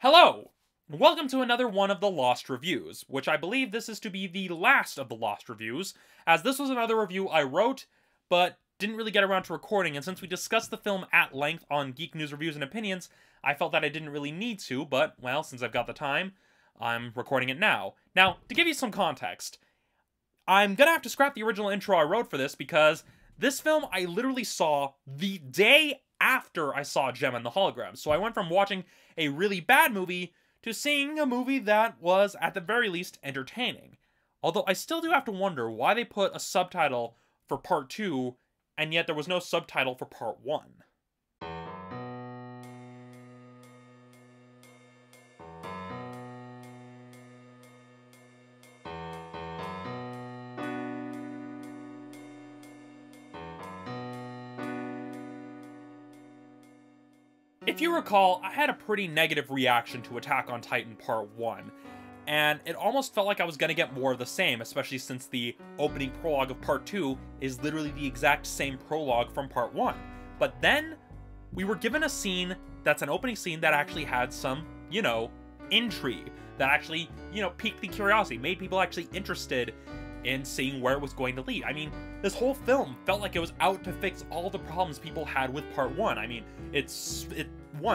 Hello, and welcome to another one of the Lost Reviews, which I believe this is to be the last of the Lost Reviews, as this was another review I wrote, but didn't really get around to recording, and since we discussed the film at length on Geek News Reviews and Opinions, I felt that I didn't really need to, but, well, since I've got the time, I'm recording it now. Now, to give you some context, I'm gonna have to scrap the original intro I wrote for this, because this film I literally saw the day after I saw Gem and the Holograms, so I went from watching a really bad movie to seeing a movie that was, at the very least, entertaining. Although I still do have to wonder why they put a subtitle for Part 2, and yet there was no subtitle for Part 1. If you recall, I had a pretty negative reaction to Attack on Titan Part 1, and it almost felt like I was going to get more of the same, especially since the opening prologue of Part 2 is literally the exact same prologue from Part 1. But then, we were given a scene that's an opening scene that actually had some, intrigue, that actually, piqued the curiosity, made people actually interested in seeing where it was going to lead. I mean, this whole film felt like it was out to fix all the problems people had with Part 1. I mean,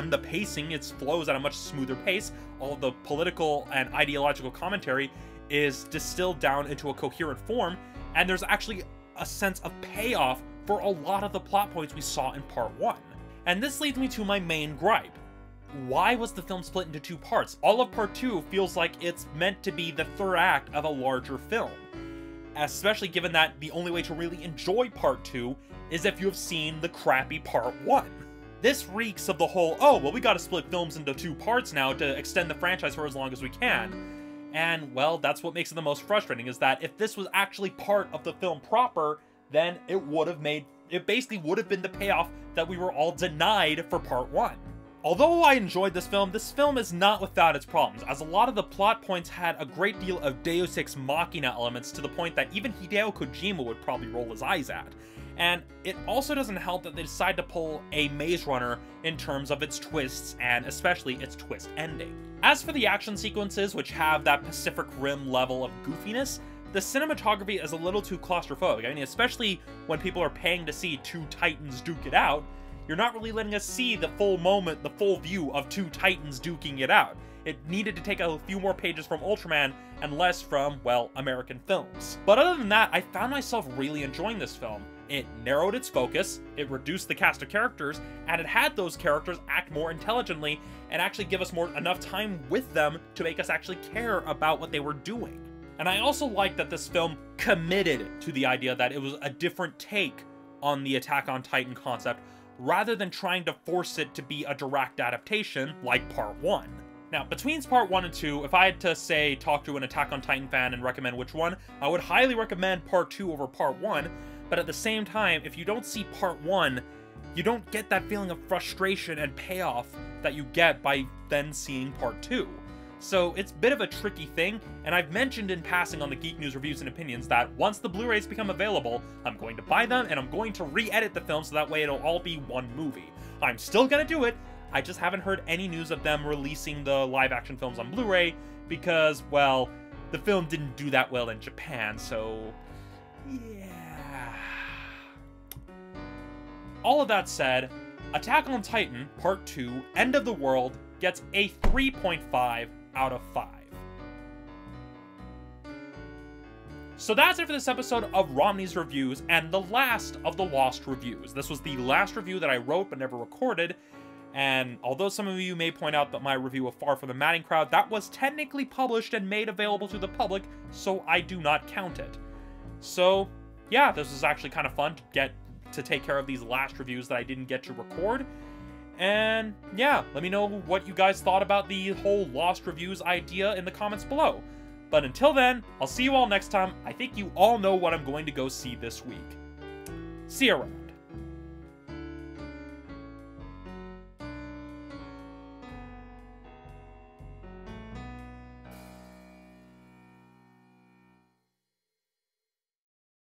the pacing, it flows at a much smoother pace. All the political and ideological commentary is distilled down into a coherent form, and there's actually a sense of payoff for a lot of the plot points we saw in Part 1. And this leads me to my main gripe. Why was the film split into two parts? All of Part 2 feels like it's meant to be the third act of a larger film, especially given that the only way to really enjoy Part 2 is if you have seen the crappy Part 1. This reeks of the whole, oh, well, we gotta split films into two parts now to extend the franchise for as long as we can. And, well, that's what makes it the most frustrating, is that if this was actually part of the film proper, then it basically would have been the payoff that we were all denied for Part 1. Although I enjoyed this film is not without its problems, as a lot of the plot points had a great deal of Deus Ex Machina elements to the point that even Hideo Kojima would probably roll his eyes at. And it also doesn't help that they decide to pull a Maze Runner in terms of its twists, and especially its twist ending. As for the action sequences, which have that Pacific Rim level of goofiness, the cinematography is a little too claustrophobic. I mean, especially when people are paying to see two titans duke it out, you're not really letting us see the full moment, the full view of two titans duking it out. It needed to take a few more pages from Ultraman and less from, well, American films. But other than that, I found myself really enjoying this film. It narrowed its focus, it reduced the cast of characters, and it had those characters act more intelligently and actually give us enough time with them to make us actually care about what they were doing. And I also like that this film committed to the idea that it was a different take on the Attack on Titan concept, rather than trying to force it to be a direct adaptation like Part 1. Now, between Part 1 and 2, if I had to say talk to an Attack on Titan fan and recommend which one, I would highly recommend Part 2 over Part 1, but at the same time, if you don't see Part 1, you don't get that feeling of frustration and payoff that you get by then seeing Part 2. So it's a bit of a tricky thing, and I've mentioned in passing on the Geek News Reviews and Opinions that once the Blu-rays become available, I'm going to buy them and I'm going to re-edit the film so that way it'll all be one movie. I'm still gonna do it, I just haven't heard any news of them releasing the live-action films on Blu-ray because, well, the film didn't do that well in Japan, so yeah. All of that said, Attack on Titan Part 2 End of the World gets a 3.5 out of 5. So that's it for this episode of Romney's Reviews, and the last of the Lost Reviews. This was the last review that I wrote but never recorded, and although some of you may point out that my review of Far From the Madding Crowd, that was technically published and made available to the public, so I do not count it. So, yeah, this was actually kind of fun to get to take care of these last reviews that I didn't get to record. And yeah, let me know what you guys thought about the whole Lost Reviews idea in the comments below. But until then, I'll see you all next time. I think you all know what I'm going to go see this week. See you around.